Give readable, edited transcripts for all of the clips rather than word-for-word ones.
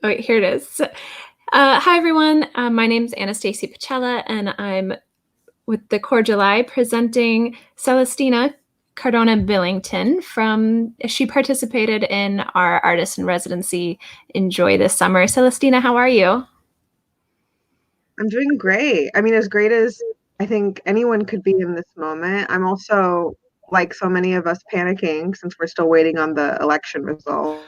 Oh, wait, here it is. Hi, everyone. My name is Anastasia Pacella, and I'm with the Core July presenting Celestina Cordona Billington she participated in our artist in residency Enjoy this summer. Celestina, how are you? I'm doing great. I mean, as great as I think anyone could be in this moment. I'm also, like so many of us, panicking since we're still waiting on the election result.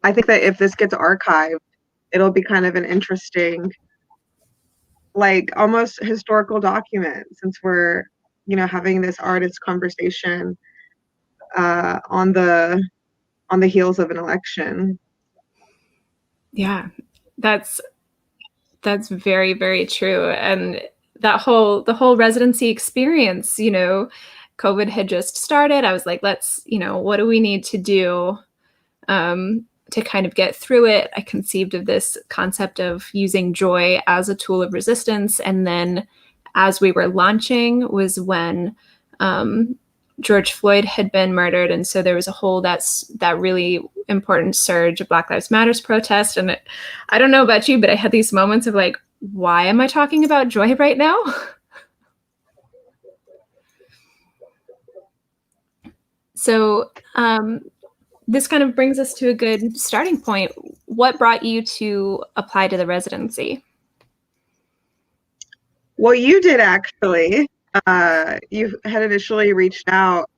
I think that if this gets archived, it'll be kind of an interesting, like almost historical document since we're, having this artist conversation on the heels of an election. Yeah, that's that's very, very true. And the whole residency experience, COVID had just started. I was like, what do we need to do to kind of get through it? I conceived of this concept of using joy as a tool of resistance. And then as we were launching was when George Floyd had been murdered. And so there was that really important surge of Black Lives Matters protest. And I don't know about you, but I had these moments of like, why am I talking about joy right now? So this kind of brings us to a good starting point. What brought you to apply to the residency? Well, you did actually. You had initially reached out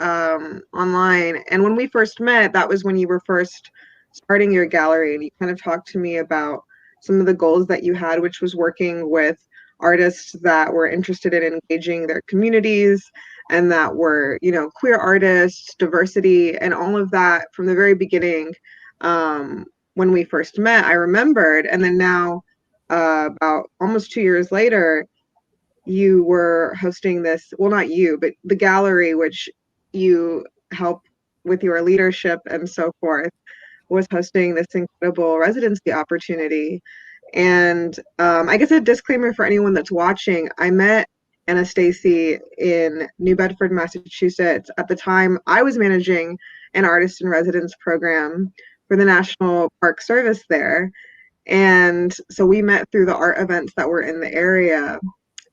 online, and when we first met, that was when you were first starting your gallery, and you kind of talked to me about some of the goals that you had, which was working with artists that were interested in engaging their communities and that were, queer artists, diversity, and all of that from the very beginning. When we first met, I remembered, and then now, about almost 2 years later, you were hosting this, well, not you, but the gallery, which you help with your leadership and so forth, was hosting this incredible residency opportunity. And I guess a disclaimer for anyone that's watching, I met Anastasia in New Bedford, Massachusetts. At the time, I was managing an artist in residence program for the National Park Service there. And so we met through the art events that were in the area,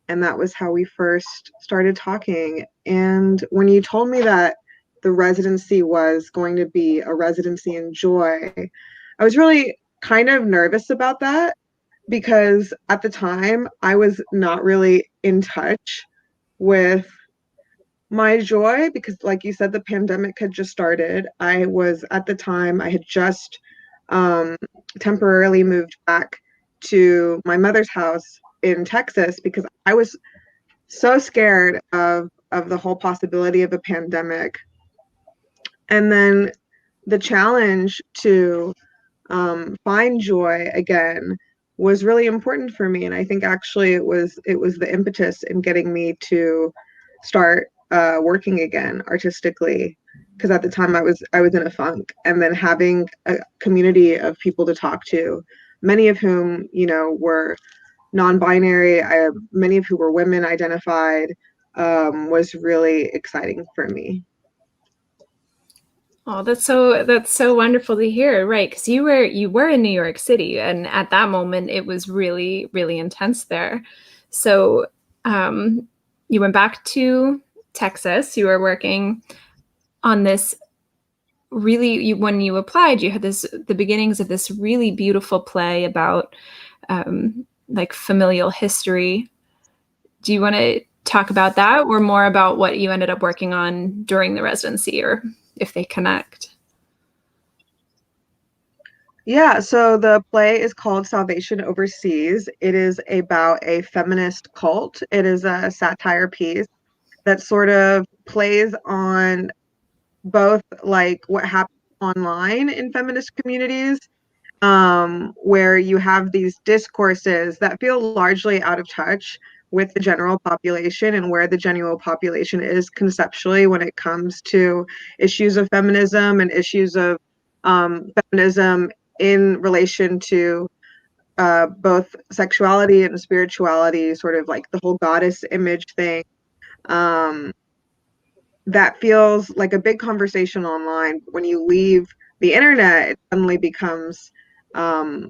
and that was how we first started talking. And when you told me that the residency was going to be a residency in joy, I was really kind of nervous about that because at the time I was not really in touch with my joy because, like you said, the pandemic had just started. I was, at the time, I had just um, temporarily moved back to my mother's house in Texas because I was so scared of the whole possibility of a pandemic. And then the challenge to find joy again was really important for me, and I think actually it was the impetus in getting me to start working again artistically, because at the time I was in a funk, and then having a community of people to talk to, many of whom were non-binary, many of who were women identified, was really exciting for me. Oh, that's so wonderful to hear, right? Because you were in New York City, and at that moment, it was really, really intense there. So, you went back to Texas. You were working on this when you applied, you had the beginnings of this really beautiful play about like familial history. Do you want to talk about that, or more about what you ended up working on during the residency, or if they connect? Yeah, so the play is called Salvation Overseas. It is about a feminist cult. It is a satire piece that sort of plays on both like what happens online in feminist communities, where you have these discourses that feel largely out of touch with the general population and where the general population is conceptually when it comes to issues of feminism and issues of feminism in relation to both sexuality and spirituality, sort of like the whole goddess image thing. Um, that feels like a big conversation online. When you leave the internet, it suddenly becomes, at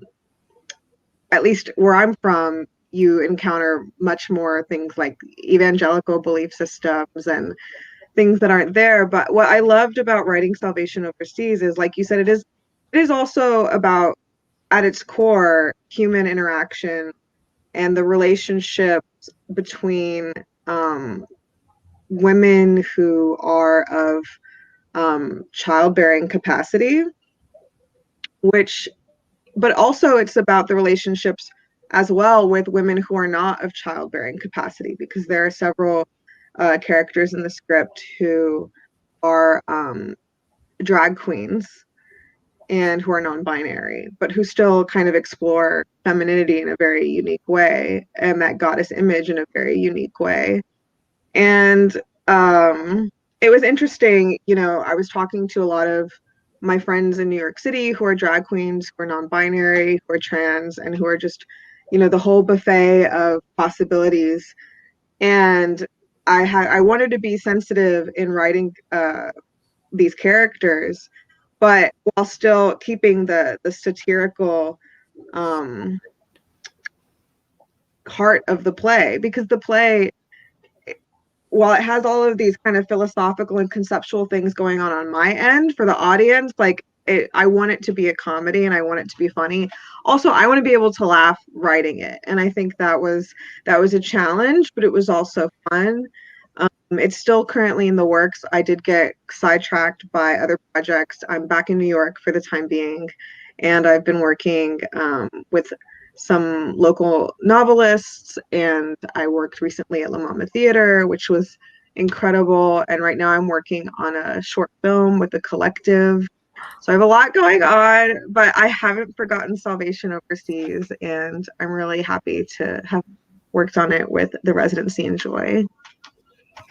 least where I'm from, you encounter much more things like evangelical belief systems and things that aren't there. But what I loved about writing Salvation Overseas is, like you said, it is also about, at its core, human interaction and the relationships between women who are of childbearing capacity, which, but also it's about the relationships as well with women who are not of childbearing capacity, because there are several characters in the script who are drag queens and who are non-binary, but who still kind of explore femininity in a very unique way and that goddess image in a very unique way. And it was interesting, I was talking to a lot of my friends in New York City who are drag queens, who are non-binary, who are trans, and who are just, the whole buffet of possibilities. And I wanted to be sensitive in writing these characters, but while still keeping the satirical heart of the play, because the play, while it has all of these kind of philosophical and conceptual things going on my end, for the audience, like, I want it to be a comedy and I want it to be funny. Also, I want to be able to laugh writing it, and I think that was a challenge, but it was also fun. It's still currently in the works. I did get sidetracked by other projects. I'm back in New York for the time being, and I've been working with some local novelists, and I worked recently at La Mama Theater, which was incredible. And right now I'm working on a short film with a collective. So I have a lot going on, but I haven't forgotten Salvation Overseas, and I'm really happy to have worked on it with the Residency and Joy.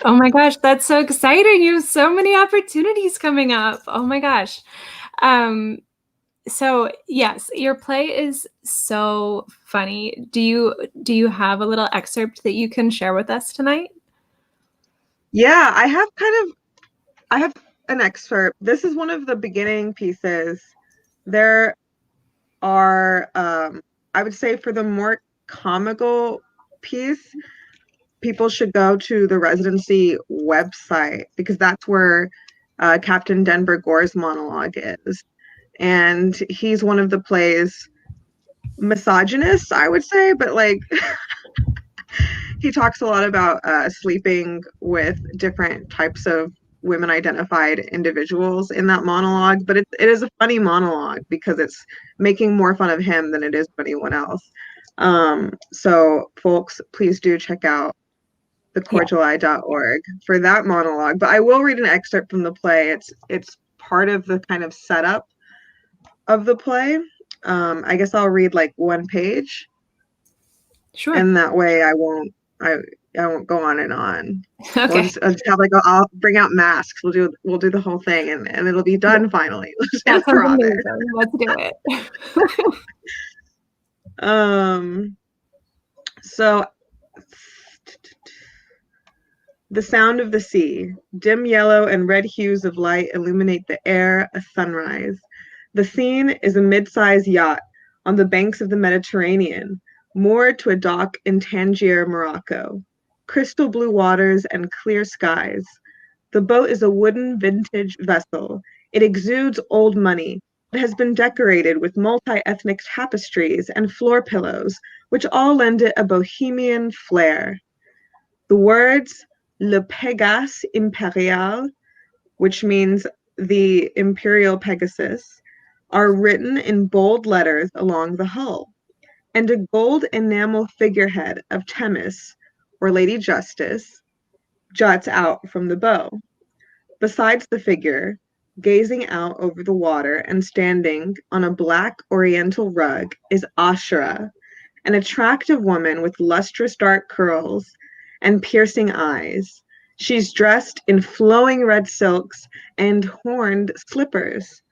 Oh my gosh, that's so exciting. You have so many opportunities coming up. Oh my gosh. So yes, your play is so funny. Do you have a little excerpt that you can share with us tonight? Yeah, I have an excerpt. This is one of the beginning pieces. There are, I would say, for the more comical piece, people should go to the Residency website, because that's where Captain Denver Gore's monologue is. And he's one of the play's misogynists, I would say, but like he talks a lot about sleeping with different types of women identified individuals in that monologue, but it is a funny monologue because it's making more fun of him than it is of anyone else. So folks, please do check out thecordiali.org for that monologue. But I will read an excerpt from the play. It's part of the kind of setup of the play. I guess I'll read like one page. Sure. And that way I won't go on and on. Okay. I'll just have like I'll bring out masks. We'll do the whole thing, and it'll be done finally. That sounds amazing. Let's do it. So the sound of the sea, dim yellow and red hues of light illuminate the air, a sunrise. The scene is a mid-sized yacht on the banks of the Mediterranean, moored to a dock in Tangier, Morocco. Crystal blue waters and clear skies. The boat is a wooden vintage vessel. It exudes old money. It has been decorated with multi-ethnic tapestries and floor pillows, which all lend it a bohemian flair. The words Le Pégase Impérial, which means the Imperial Pegasus, are written in bold letters along the hull, and a gold enamel figurehead of Themis, or Lady Justice, juts out from the bow. Besides the figure, gazing out over the water and standing on a black oriental rug, is Ashura, an attractive woman with lustrous dark curls and piercing eyes. She's dressed in flowing red silks and horned slippers.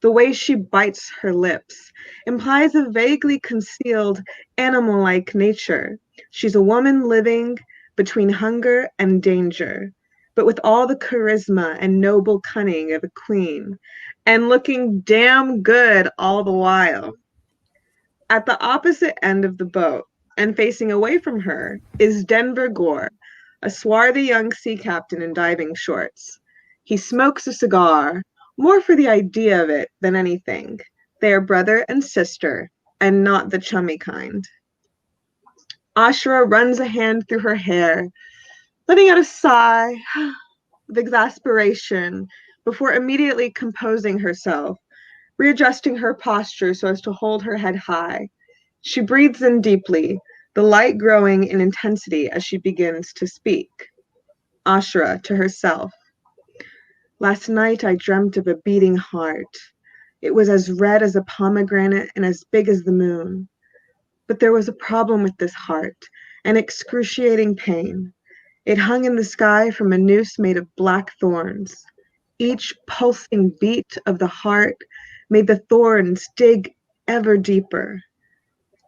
The way she bites her lips implies a vaguely concealed animal-like nature. She's a woman living between hunger and danger, but with all the charisma and noble cunning of a queen, and looking damn good all the while. At the opposite end of the boat, and facing away from her, is Denver Gore, a swarthy young sea captain in diving shorts. He smokes a cigar, more for the idea of it than anything. They are brother and sister, and not the chummy kind. Ashra runs a hand through her hair, letting out a sigh of exasperation before immediately composing herself, readjusting her posture so as to hold her head high. She breathes in deeply, the light growing in intensity as she begins to speak. Ashra to herself. Last night I dreamt of a beating heart. It was as red as a pomegranate and as big as the moon. But there was a problem with this heart, an excruciating pain. It hung in the sky from a noose made of black thorns. Each pulsing beat of the heart made the thorns dig ever deeper.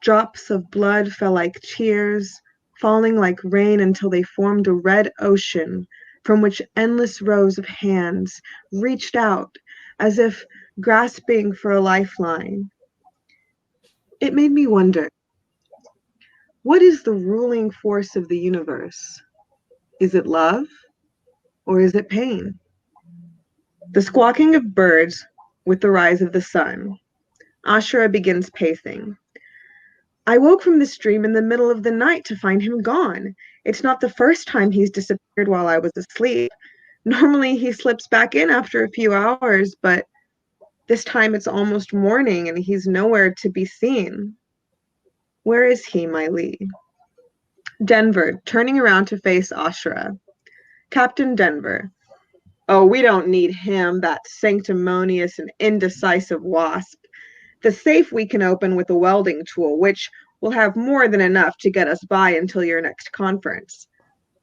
Drops of blood fell like tears, falling like rain until they formed a red ocean from which endless rows of hands reached out as if grasping for a lifeline. It made me wonder, what is the ruling force of the universe? Is it love or is it pain? The squawking of birds with the rise of the sun. Ashura begins pacing. I woke from this dream in the middle of the night to find him gone. It's not the first time he's disappeared while I was asleep. Normally he slips back in after a few hours, but this time it's almost morning and he's nowhere to be seen. Where is he, my Lee? Denver, turning around to face Ashura. Captain Denver. Oh, we don't need him, that sanctimonious and indecisive wasp. The safe we can open with a welding tool, which will have more than enough to get us by until your next conference.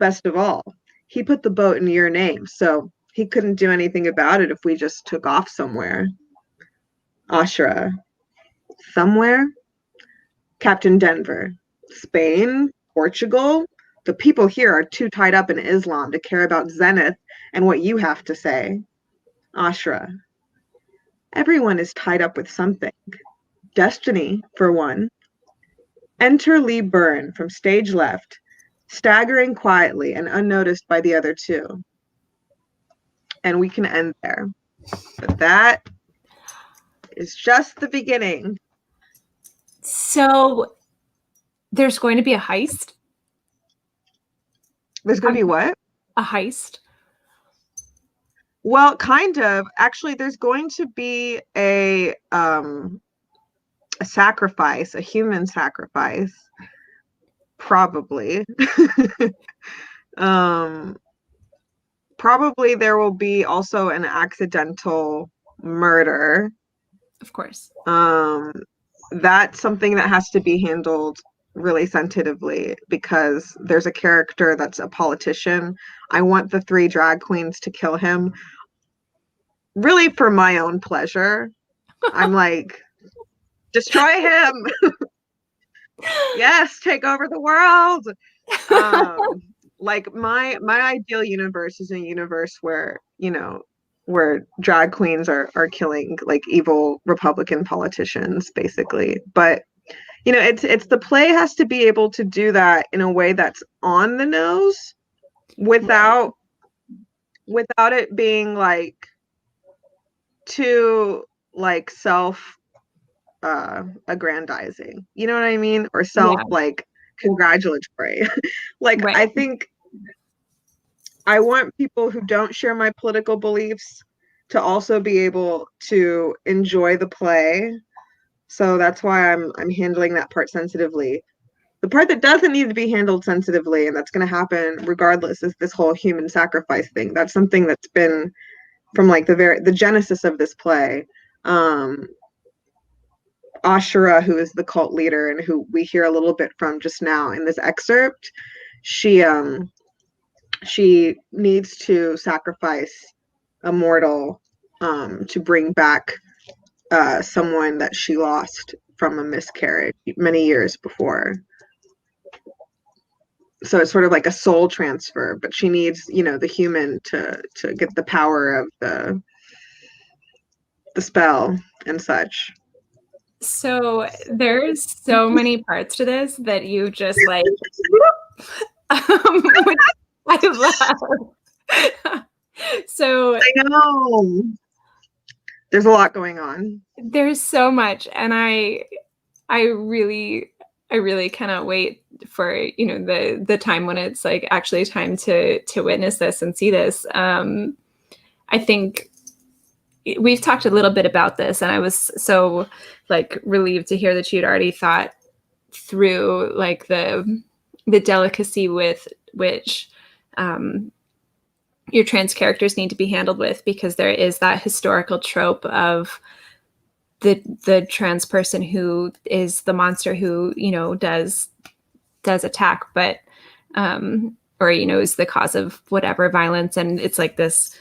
Best of all, he put the boat in your name, so he couldn't do anything about it if we just took off somewhere. Ashura. Somewhere? Captain Denver. Spain? Portugal? The people here are too tied up in Islam to care about Zenith and what you have to say. Ashura. Everyone is tied up with something. Destiny, for one. Enter Lee Byrne from stage left, staggering quietly and unnoticed by the other two. And we can end there. But that is just the beginning. So there's going to be a heist? There's going to be what? A heist? Well, kind of. Actually, there's going to be a sacrifice, a human sacrifice, probably. Probably there will be also an accidental murder. Of course. That's something that has to be handled really sensitively because there's a character that's a politician. I want the three drag queens to kill him, really for my own pleasure. I'm like, destroy him. Yes, take over the world. Like my ideal universe is a universe where, you know, where drag queens are killing like evil Republican politicians, basically. But you know, it's the play has to be able to do that in a way that's on the nose without it being like too like self aggrandizing. You know what I mean? Or self like congratulatory. Like Right. I think I want people who don't share my political beliefs to also be able to enjoy the play. So that's why I'm handling that part sensitively. The part that doesn't need to be handled sensitively, and that's going to happen regardless, is this whole human sacrifice thing. That's something that's been from like the genesis of this play. Ashura, who is the cult leader and who we hear a little bit from just now in this excerpt, she needs to sacrifice a mortal to bring back someone that she lost from a miscarriage many years before. so it's sort of like a soul transfer, but she needs, the human to get the power of the spell and such. So there's so many parts to this that you just like, which I love. So I know. There's a lot going on. there's so much, and I really cannot wait for the time when it's like actually time to witness this and see this. I think we've talked a little bit about this, and I was so like relieved to hear that you'd already thought through like the delicacy with which your trans characters need to be handled with, because there is that historical trope of the trans person who is the monster who does attack, but or is the cause of whatever violence, and it's like this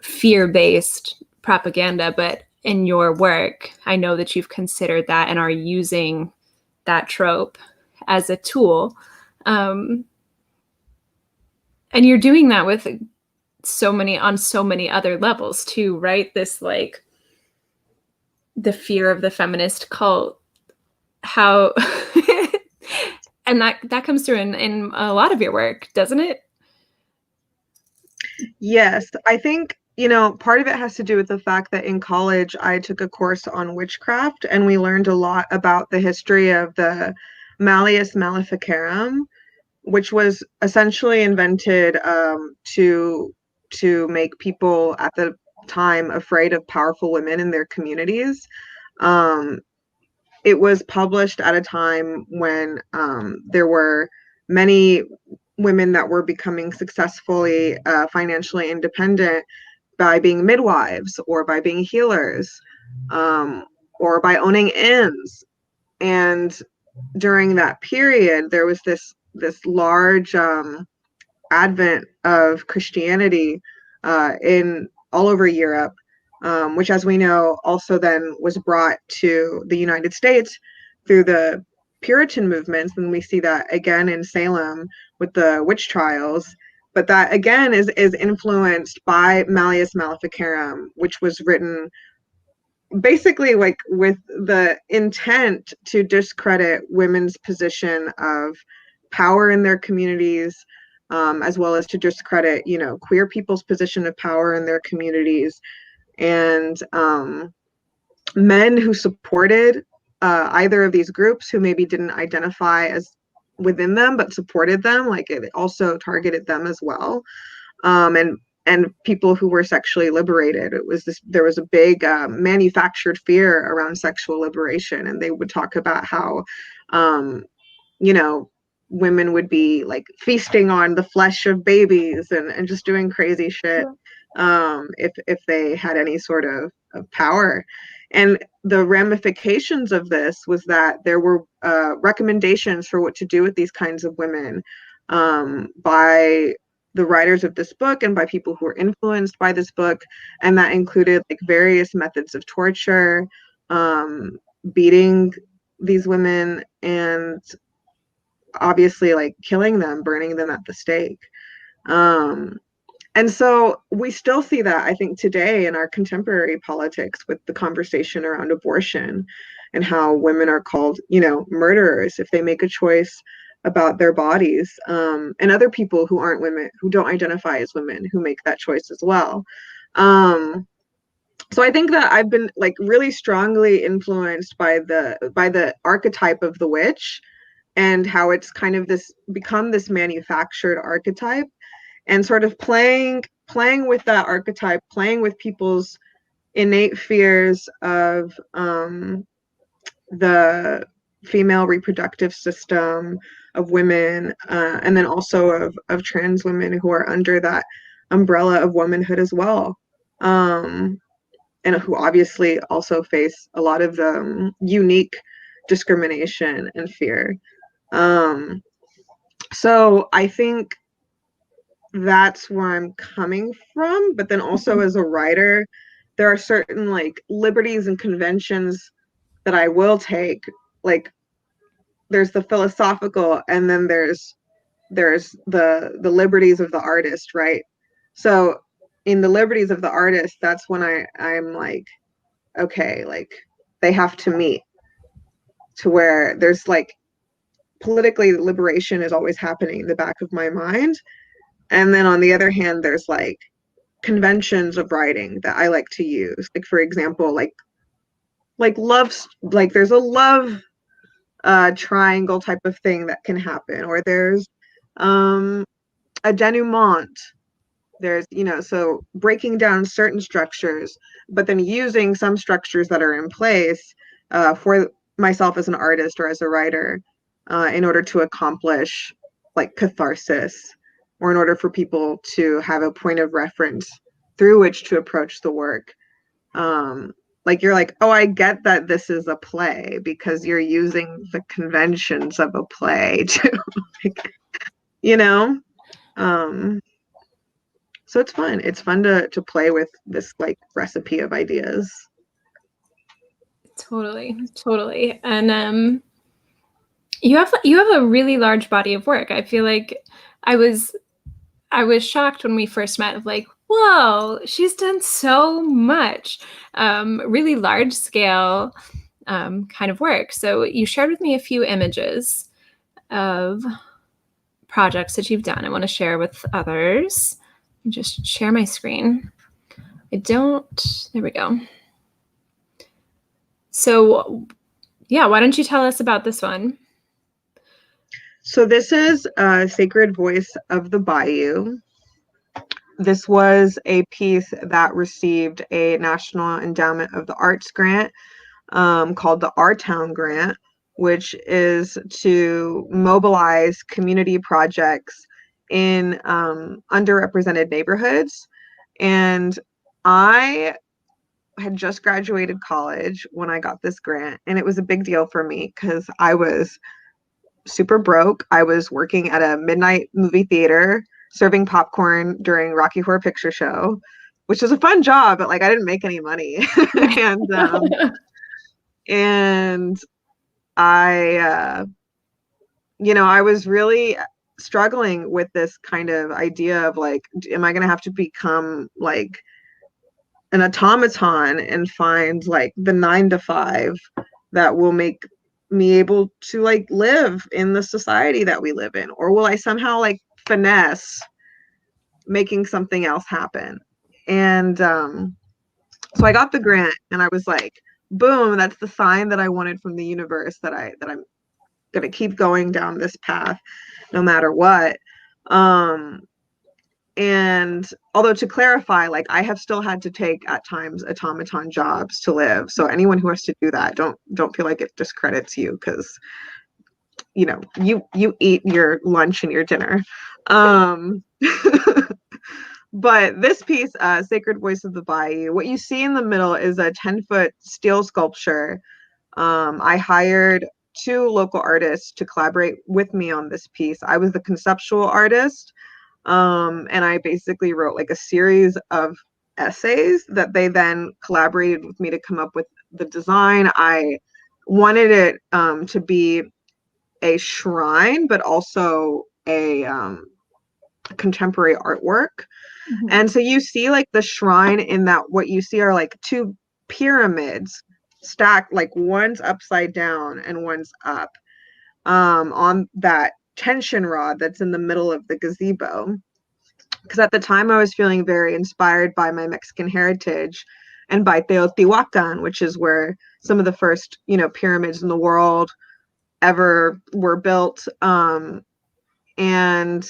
fear-based propaganda. But in your work, I know that you've considered that and are using that trope as a tool, and you're doing that with on so many other levels too, right? This like the fear of the feminist cult, how and that comes through in a lot of your work, doesn't it? Yes, I think, part of it has to do with the fact that in college I took a course on witchcraft, and we learned a lot about the history of the Malleus Maleficarum, which was essentially invented to make people at the time afraid of powerful women in their communities. Um, it was published at a time when there were many women that were becoming successfully financially independent by being midwives or by being healers, or by owning inns. And during that period, there was this large advent of Christianity in all over Europe, which, as we know, also then was brought to the United States through the Puritan movements. And we see that again in Salem with the witch trials. But that again is influenced by Malleus Maleficarum, which was written basically like with the intent to discredit women's position of power in their communities, as well as to discredit, queer people's position of power in their communities. And men who supported either of these groups, who maybe didn't identify as within them but supported them, like it also targeted them as well. And people who were sexually liberated. There was a big manufactured fear around sexual liberation, and they would talk about how you know women would be like feasting on the flesh of babies and just doing crazy shit if they had any sort of power. And the ramifications of this was that there were recommendations for what to do with these kinds of women by the writers of this book and by people who were influenced by this book. And that included like various methods of torture, beating these women, and obviously like killing them, burning them at the stake. And so we still see that, I think, today in our contemporary politics with the conversation around abortion and how women are called, murderers if they make a choice about their bodies, and other people who aren't women, who don't identify as women, who make that choice as well. So I think that I've been like really strongly influenced by the archetype of the witch, and how it's kind of become this manufactured archetype, and sort of playing with that archetype, playing with people's innate fears of the female reproductive system, of women, and then also of trans women who are under that umbrella of womanhood as well, and who obviously also face a lot of unique discrimination and fear. So I think that's where I'm coming from. But then also as a writer, there are certain like liberties and conventions that I will take. Like there's the philosophical, and then there's there's the liberties of the artist, right? So in the liberties of the artist, that's when I'm like, okay, like they have to meet, to where there's like politically liberation is always happening in the back of my mind. And then on the other hand, there's like conventions of writing that I like to use. Like for example, like love, like there's a love triangle type of thing that can happen, or there's um a denouement. There's, so breaking down certain structures, but then using some structures that are in place for myself as an artist or as a writer in order to accomplish like catharsis, or in order for people to have a point of reference through which to approach the work. Like you're like, oh, I get that this is a play because you're using the conventions of a play to, like, you know. Um, so it's fun. It's fun to play with this like recipe of ideas. Totally, totally. And you have a really large body of work. I feel like I was I was shocked when we first met of like, whoa, she's done so much, really large scale kind of work. So you shared with me a few images of projects that you've done. I want to share with others. Just share my screen. There we go. So yeah, why don't you tell us about this one? So this is Sacred Voice of the Bayou. This was a piece that received a National Endowment of the Arts grant called the Our Town Grant, which is to mobilize community projects in underrepresented neighborhoods. And I had just graduated college when I got this grant, and it was a big deal for me because I was super broke. I was working at a midnight movie theater serving popcorn during Rocky Horror Picture Show, which was a fun job, but like I didn't make any money. And I I was really struggling with this kind of idea of like, am I going to have to become like an automaton and find like the 9 to 5 that will make me able to like live in the society that we live in, or will I somehow like finesse making something else happen? And so I got the grant, and I was like, boom, that's the sign that I wanted from the universe, that I'm going to keep going down this path no matter what. And although, to clarify, like I have still had to take at times automaton jobs to live. So anyone who has to do that, don't feel like it discredits you, because you eat your lunch and your dinner. But this piece, Sacred Voice of the Bayou, what you see in the middle is a 10-foot steel sculpture. I hired 2 local artists to collaborate with me on this piece. I was the conceptual artist, and I basically wrote like a series of essays that they then collaborated with me to come up with the design. I wanted it to be a shrine, but also a contemporary artwork. Mm-hmm. And so you see like the shrine in that, what you see are like 2 pyramids stacked, like one's upside down and one's up, on that tension rod that's in the middle of the gazebo. Because at the time I was feeling very inspired by my Mexican heritage and by Teotihuacan, which is where some of the first, pyramids in the world ever were built. And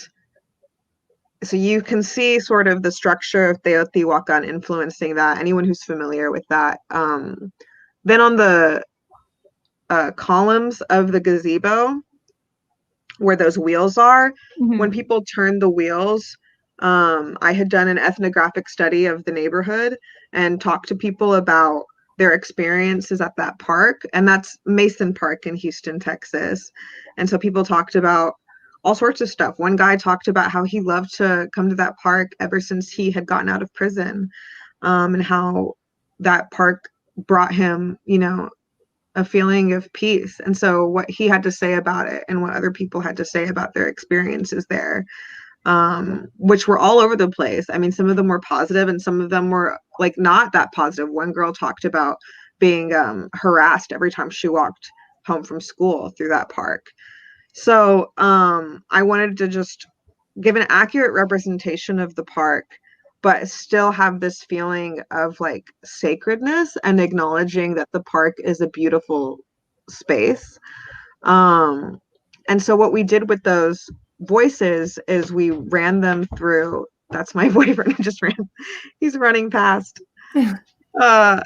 so you can see sort of the structure of Teotihuacan influencing that, anyone who's familiar with that. Then on the columns of the gazebo, where those wheels are, Mm-hmm. when people turn the wheels, I had done an ethnographic study of the neighborhood and talked to people about their experiences at that park. And that's Mason Park in Houston, Texas. And so people talked about all sorts of stuff. One guy talked about how he loved to come to that park ever since he had gotten out of prison, and how that park brought him, a feeling of peace. And so what he had to say about it and what other people had to say about their experiences there, which were all over the place. I mean, some of them were positive and some of them were like not that positive. One girl talked about being harassed every time she walked home from school through that park. So I wanted to just give an accurate representation of the park, but still have this feeling of like sacredness and acknowledging that the park is a beautiful space. Um, and so what we did with those voices is we ran them through. That's my boyfriend who just ran. He's running past. Uh,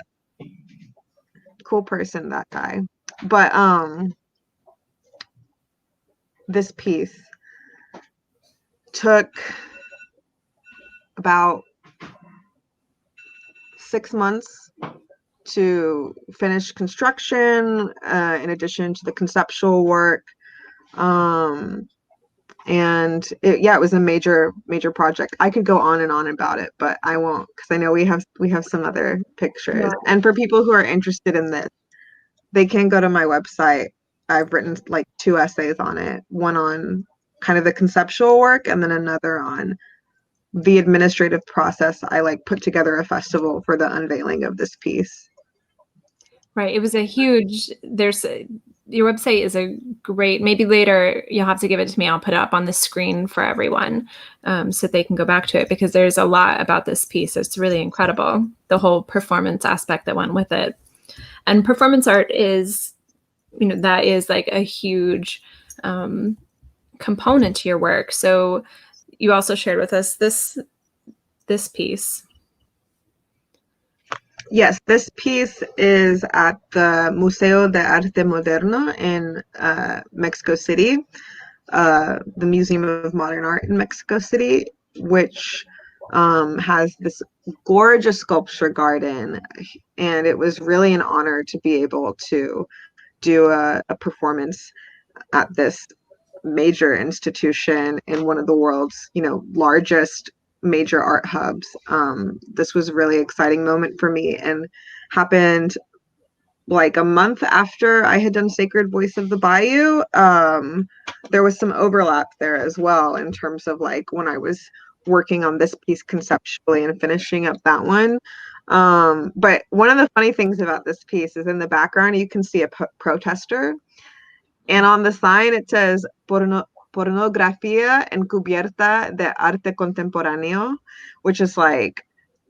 cool person, that guy. But this piece took about 6 months to finish construction, in addition to the conceptual work. And it was a major project. I could go on and on about it, but I won't, because I know we have some other pictures. Yeah. And for people who are interested in this, they can go to my website. I've written like 2 essays on it, one on kind of the conceptual work and then another on the administrative process. I like put together a festival for the unveiling of this piece. Right. It was a huge, your website is a great, maybe later you'll have to give it to me. I'll put it up on the screen for everyone, so they can go back to it, because there's a lot about this piece. It's really incredible. The whole performance aspect that went with it. And performance art is, that is like a huge component to your work. So you also shared with us this piece. Yes, this piece is at the Museo de Arte Moderno in Mexico City, the Museum of Modern Art in Mexico City, which has this gorgeous sculpture garden. And it was really an honor to be able to do a performance at this major institution in one of the world's, largest major art hubs. This was a really exciting moment for me and happened like a month after I had done Sacred Voice of the Bayou. There was some overlap there as well in terms of like when I was working on this piece conceptually and finishing up that one. But one of the funny things about this piece is in the background, you can see a protester. And on the sign, it says pornografía encubierta de arte contemporáneo, which is like,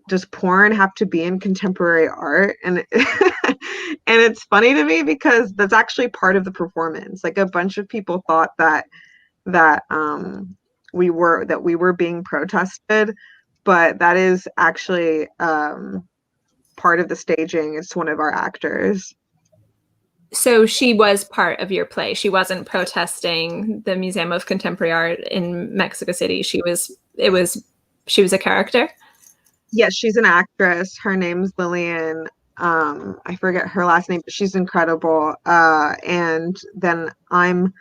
does porn have to be in contemporary art? And and it's funny to me because that's actually part of the performance. Like a bunch of people thought that we were being protested, but that is actually part of the staging. It's one of our actors. So she was part of your play. She wasn't protesting the Museum of Contemporary Art in Mexico City. She was a character. Yes, she's an actress. Her name's Lillian. I forget her last name, but she's incredible. And then I'm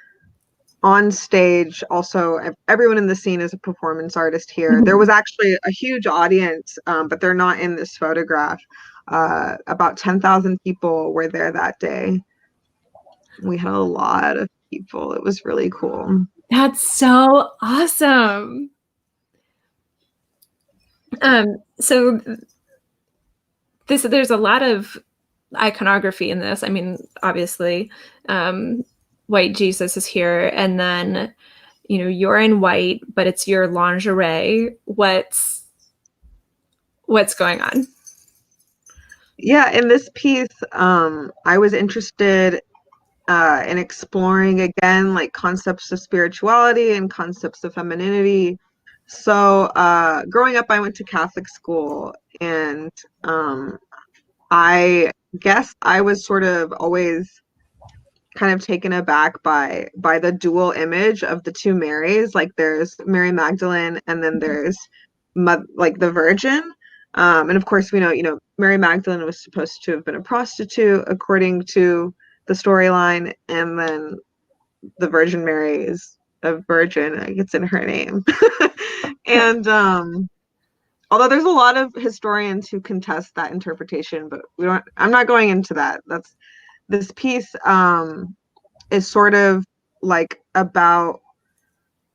on stage. Also, everyone in the scene is a performance artist here. There was actually a huge audience, but they're not in this photograph. About 10,000 people were there that day. We had a lot of people. It was really cool. That's so awesome. So there's a lot of iconography in this. I mean, obviously, white Jesus is here, and then you're in white, but it's your lingerie. What's going on? Yeah, in this piece, I was interested in exploring again like concepts of spirituality and concepts of femininity. So growing up, I went to Catholic school, and I guess I was sort of always kind of taken aback by the dual image of the two Marys. Like there's Mary Magdalene, and then there's like the Virgin. And of course, we know, Mary Magdalene was supposed to have been a prostitute according to the storyline, and then the Virgin Mary is a virgin. It's in her name. And although there's a lot of historians who contest that interpretation, but I'm not going into that. this piece is sort of like about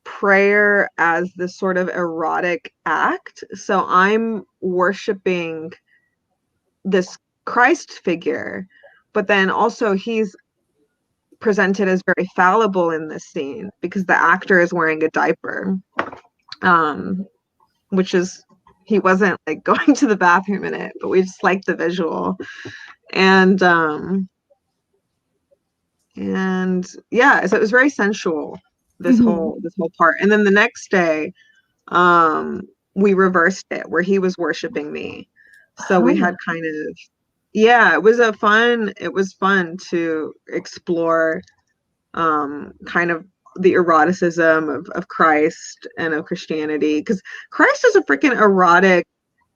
prayer as this sort of erotic act. So I'm worshiping this Christ figure, but then also he's presented as very fallible in this scene because the actor is wearing a diaper, which is, he wasn't like going to the bathroom in it, but we just like the visual. And yeah, so it was very sensual, this whole part. And then the next day, we reversed it where he was worshiping me. So we had kind of, yeah, it was fun to explore kind of the eroticism of Christ and of Christianity, because Christ is a freaking erotic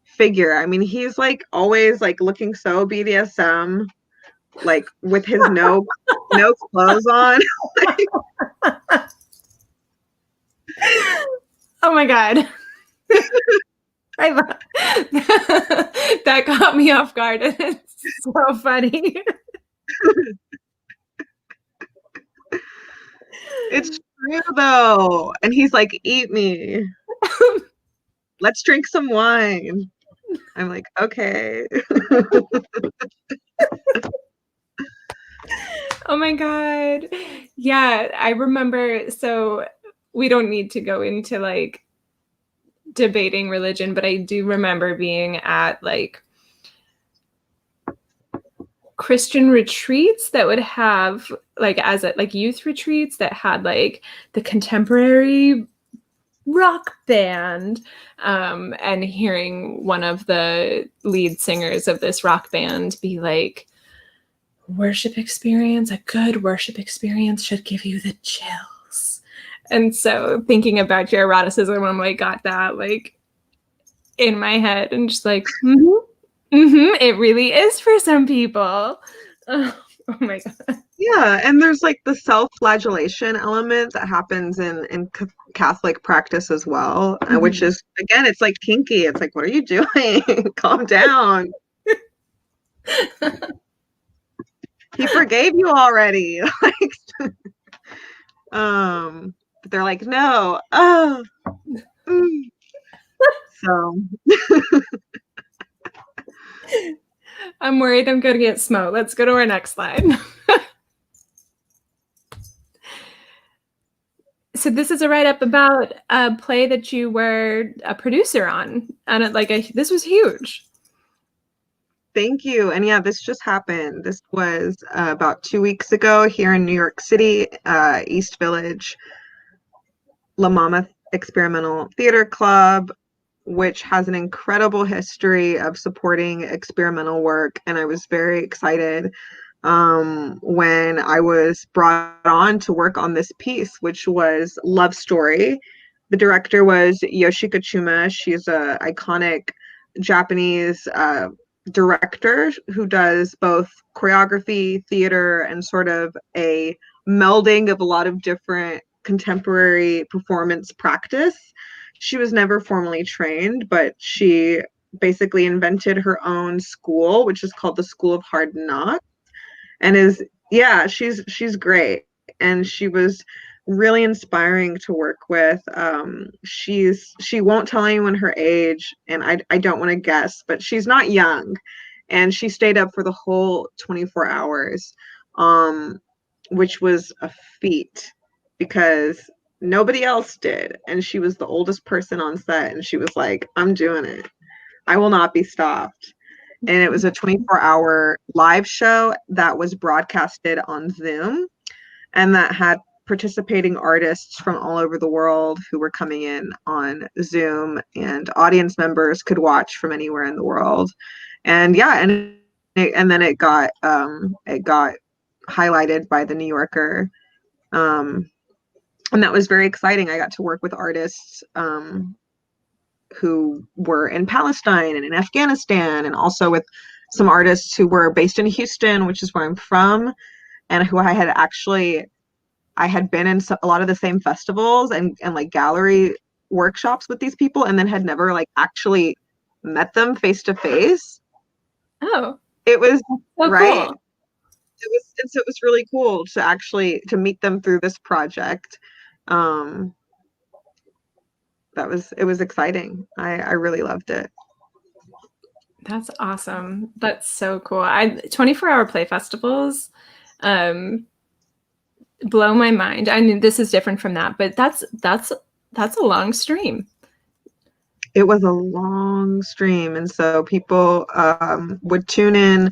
figure. I mean, he's like always like looking so BDSM, like with his no clothes on. Oh my God. I love that caught me off guard. It's so funny. It's true though. And he's like, eat me. Let's drink some wine. I'm like, okay. Oh my God. Yeah, I remember. So we don't need to go into like debating religion, but I do remember being at like Christian retreats that would have like as a, like youth retreats that had like the contemporary rock band, and hearing one of the lead singers of this rock band be like, worship experience, a good worship experience should give you the chills. And so thinking about your eroticism, I'm like, got that like in my head and just like, it really is for some people. Oh my God. Yeah, and there's like the self-flagellation element that happens in Catholic practice as well, which is, again, it's like kinky. It's like, what are you doing? Calm down. He forgave you already. Like, but they're like, no. Oh. So I'm worried I'm going to get smoked. Let's go to our next slide. So this is a write-up about a play that you were a producer on, and this was huge. Thank you. And yeah, this just happened. This was about 2 weeks ago here in New York City, East Village, La Mama Experimental Theater Club, which has an incredible history of supporting experimental work. And I was very excited when I was brought on to work on this piece, which was Love Story. The director was Yoshiko Chuma. She's an iconic Japanese director who does both choreography, theater, and sort of a melding of a lot of different contemporary performance practice. She was never formally trained, but she basically invented her own school, which is called the School of Hard Knocks, and she's great, and she was really inspiring to work with. She won't tell anyone her age, and I don't want to guess, but she's not young, and she stayed up for the whole 24 hours, which was a feat because nobody else did, and she was the oldest person on set, and she was like, I'm doing it. I will not be stopped. And it was a 24-hour live show that was broadcasted on Zoom, and that had participating artists from all over the world who were coming in on Zoom, and audience members could watch from anywhere in the world. And yeah, and then it got highlighted by the New Yorker, and that was very exciting. I got to work with artists who were in Palestine and in Afghanistan, and also with some artists who were based in Houston, which is where I'm from, and who I had been in a lot of the same festivals and like gallery workshops with these people, and then had never like actually met them face to face. Oh, It was so right. cool. it was really cool to actually to meet them through this project. Um, it was exciting. I really loved it. That's awesome. That's so cool. 24-hour play festivals um, blow my mind. I mean, this is different from that, but that's a long stream. It was a long stream, and so people would tune in.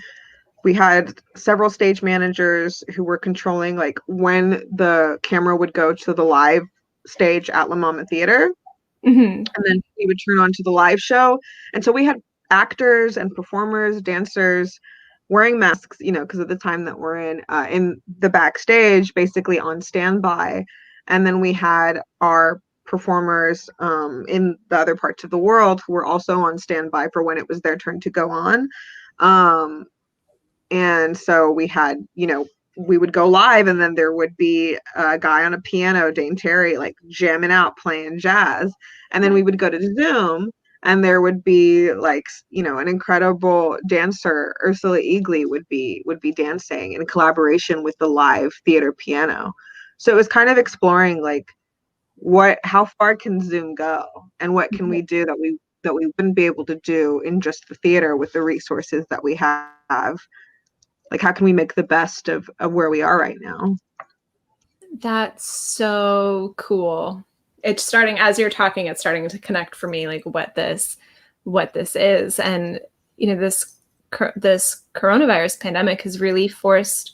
We had several stage managers who were controlling like when the camera would go to the live stage at La Mama Theater, Mm-hmm. and then we would turn on to the live show. And so we had actors and performers, dancers wearing masks, you know, because of the time that we're in the backstage, basically on standby. And then we had our performers in the other parts of the world who were also on standby for when it was their turn to go on. Um, and so we had, you know, we would go live and then there would be a guy on a piano, Dane Terry, like jamming out, playing jazz. And then we would go to Zoom and there would be like, you know, an incredible dancer, Ursula Eagley would be dancing in collaboration with the live theater piano. So it was kind of exploring like how far can Zoom go and what can we do that we wouldn't be able to do in just the theater with the resources that we have. Like how can we make the best of where we are right now? That's so cool. It's starting as you're talking, it's starting to connect for me, like what this is. And you know, this coronavirus pandemic has really forced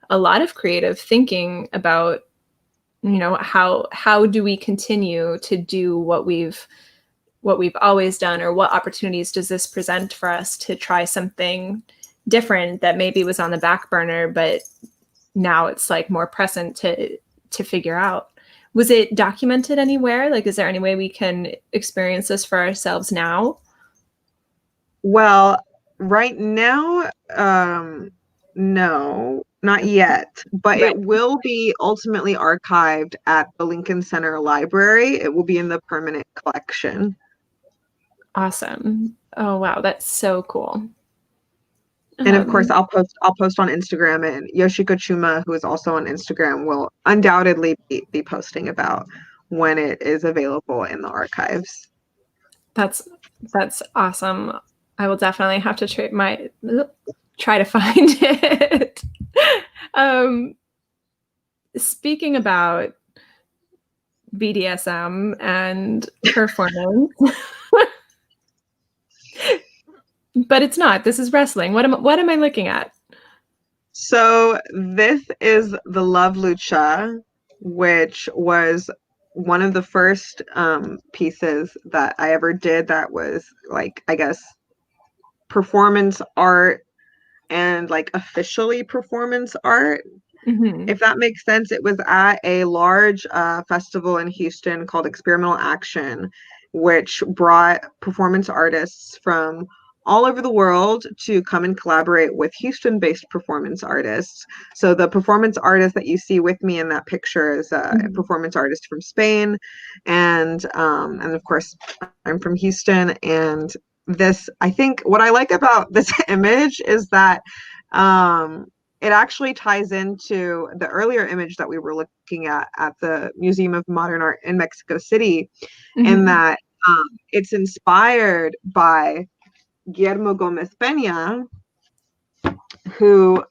a lot of creative thinking about, you know, how do we continue to do what we've always done, or what opportunities does this present for us to try something different that maybe was on the back burner, but now it's like more present to figure out. Was it documented anywhere? Like, is there any way we can experience this for ourselves now? Well, right now, no, not yet, but Right. it will be ultimately archived at the Lincoln Center Library. It will be in the permanent collection. Awesome. Oh wow, that's so cool. And of course, Um, I'll post on Instagram, and Yoshiko Chuma, who is also on Instagram, will undoubtedly be posting about when it is available in the archives. that's awesome. I will definitely have to try to find it. um, Speaking about BDSM and performance, but it's not. This is wrestling. What am I looking at? So this is the Love Lucha, which was one of the first pieces that I ever did that was like, I guess, performance art and like officially performance art. Mm-hmm. If that makes sense, it was at a large festival in Houston called Experimental Action, which brought performance artists from all over the world to come and collaborate with Houston-based performance artists. So the performance artist that you see with me in that picture is a Mm-hmm. performance artist from Spain, and of course I'm from Houston. And this, I think, what I like about this image is that um, it actually ties into the earlier image that we were looking at the Museum of Modern Art in Mexico City, in Mm-hmm. that it's inspired by Guillermo Gomez Peña, who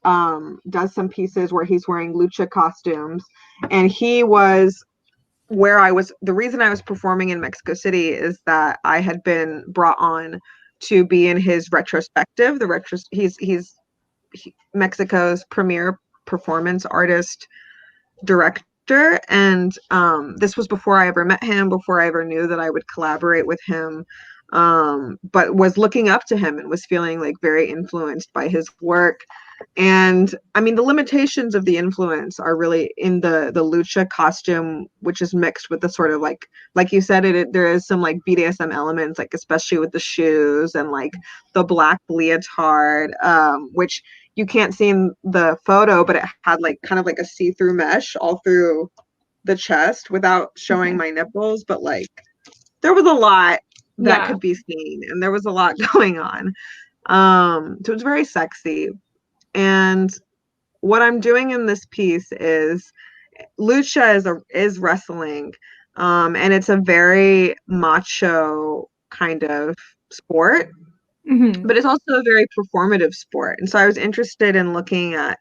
does some pieces where he's wearing lucha costumes. And he was the reason I was performing in Mexico City is that I had been brought on to be in his retrospective. He's Mexico's premier performance artist director. And this was before I ever met him, before I ever knew that I would collaborate with him, but was looking up to him and was feeling like very influenced by his work. And I mean, the limitations of the influence are really in the lucha costume, which is mixed with the sort of like you said, there is some like BDSM elements, like especially with the shoes and like the black leotard, which you can't see in the photo, but it had like kind of like a see-through mesh all through the chest without showing Okay. my nipples, but like there was a lot that Yeah. could be seen and there was a lot going on. So it was very sexy. And what I'm doing in this piece is Lucha is wrestling, and it's a very macho kind of sport, Mhm. but it's also a very performative sport. And so I was interested in looking at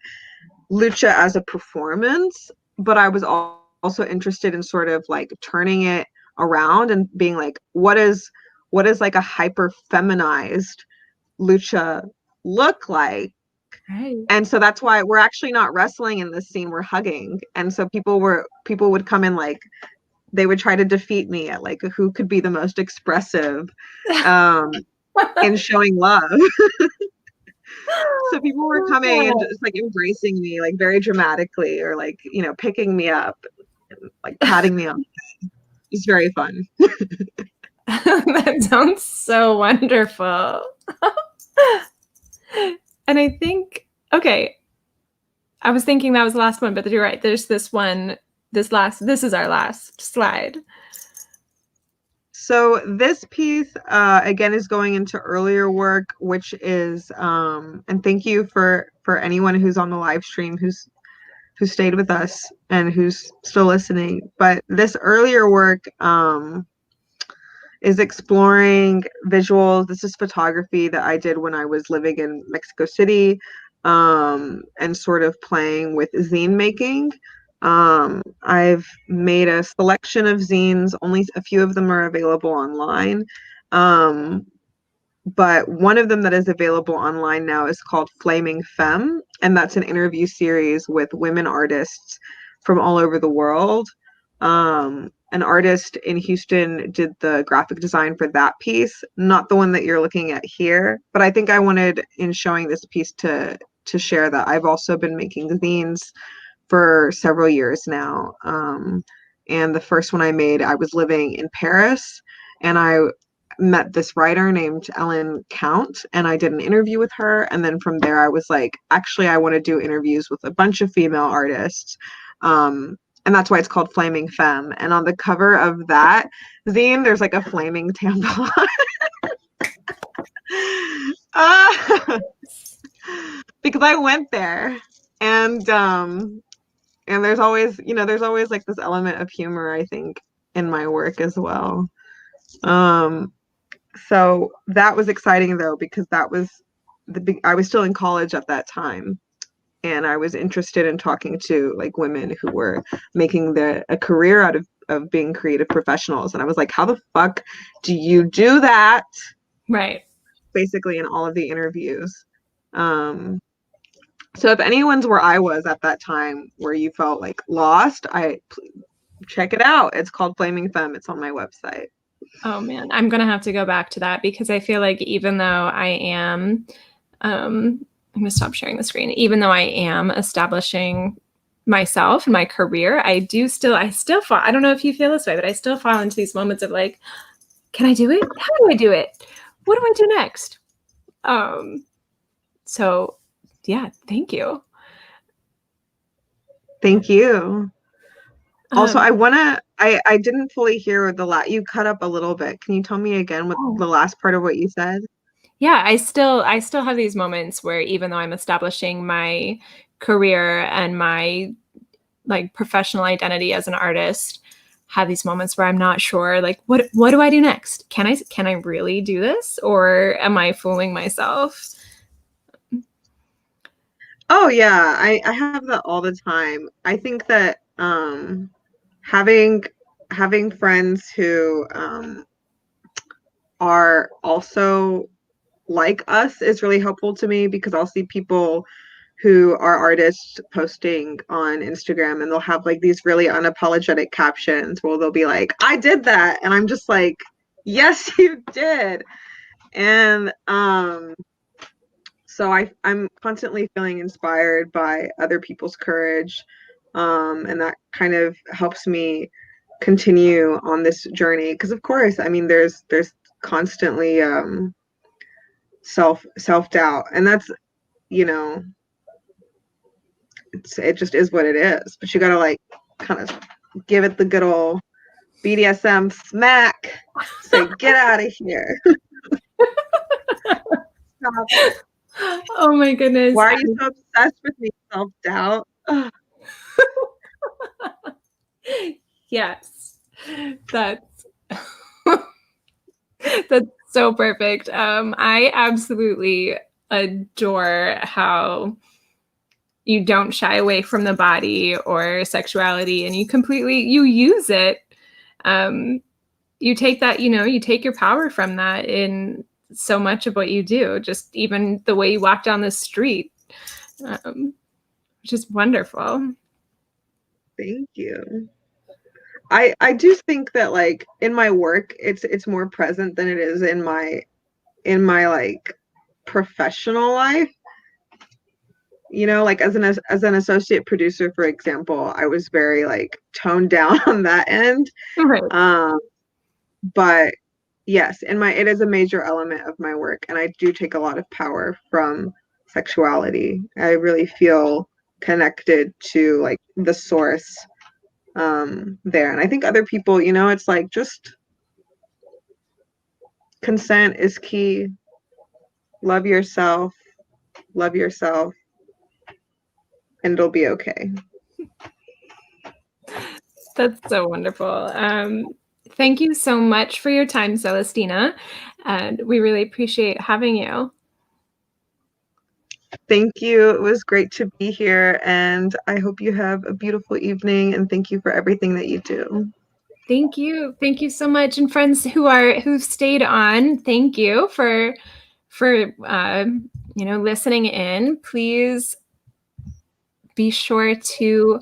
Lucha as a performance, but I was also interested in sort of like turning it around and being like, what is like a hyper feminized Lucha look like? Right. And so that's why we're actually not wrestling in this scene, we're hugging. And so people would come in like they would try to defeat me at like who could be the most expressive um in showing love. So people were coming and just like embracing me like very dramatically, or like, picking me up and like patting me on. It's very fun. That sounds so wonderful. And I think, okay, I was thinking that was the last one, but you're right. There's this one, this is our last slide. So this piece, again, is going into earlier work, which is, and thank you for anyone who's on the live stream who stayed with us and who's still listening. But this earlier work is exploring visuals. This is photography that I did when I was living in Mexico City, and sort of playing with zine making. I've made a selection of zines. Only a few of them are available online. Um, but one of them that is available online now is called Femme, and that's an interview series with women artists from all over the world. An artist in Houston did the graphic design for that piece, not the one that you're looking at here, but I think I wanted in showing this piece to share that I've also been making zines for several years now. And the first one I made, I was living in Paris, and I met this writer named Ellen Count, and I did an interview with her. And then from there, I was like, actually, I want to do interviews with a bunch of female artists. And that's why it's called Flaming Femme. And on the cover of that zine, there's like a flaming tampon. Because I went there, and there's always like this element of humor, I think, in my work as well. So that was exciting though, because I was still in college at that time, and I was interested in talking to like women who were making a career out of being creative professionals. And I was like, how the fuck do you do that? Right. Basically in all of the interviews. So if anyone's where I was at that time, where you felt like lost, check it out. It's called Flaming Femme. It's on my website. Oh man, I'm gonna have to go back to that, because I feel like even though I am, I'm gonna stop sharing the screen. Even though I am establishing myself and my career, I still fall. I don't know if you feel this way, but I still fall into these moments of like, can I do it? How do I do it? What do I do next? So yeah, thank you. Thank you. Also, Um, I didn't fully hear you cut up a little bit. Can you tell me again what the last part of what you said? yeah, I still have these moments where even though I'm establishing my career and my like professional identity as an artist, have these moments where I'm not sure, like, what do I do next? Can I really do this, or am I fooling myself? Oh yeah, I have that all the time. I think that having having friends who are also like us is really helpful to me, because I'll see people who are artists posting on Instagram, and they'll have like these really unapologetic captions where they'll be like, I did that. And I'm just like, yes, you did. And so I'm constantly feeling inspired by other people's courage. And that kind of helps me continue on this journey. Because of course, I mean, there's constantly self-doubt. And that's, you know, it just is what it is. But you gotta like kind of give it the good old BDSM smack. Say, get out of here. Stop. Oh my goodness. Why are you so obsessed with me? Self-doubt. Yes. That's that's so perfect. I absolutely adore how you don't shy away from the body or sexuality, and you use it. Um, you take that, you take your power from that in so much of what you do, just even the way you walk down the street, which is wonderful. Thank you. I do think that like in my work it's more present than it is in my like professional life. You know, like as an associate producer, for example, I was very like toned down on that end. Right. Um, but yes, it is a major element of my work, and I do take a lot of power from sexuality. I really feel connected to like the source there. And I think other people, you know, it's like just consent is key. Love yourself, love yourself, and it'll be okay. That's so wonderful. Thank you so much for your time, Celestina, and we really appreciate having you. Thank you. It was great to be here, and I hope you have a beautiful evening, and thank you for everything that you do. Thank you. Thank you so much. And friends who've stayed on, thank you for listening in. Please be sure to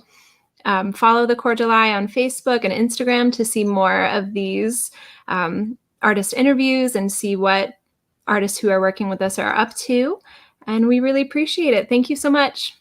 follow the Cordula on Facebook and Instagram to see more of these artist interviews and see what artists who are working with us are up to. And we really appreciate it. Thank you so much.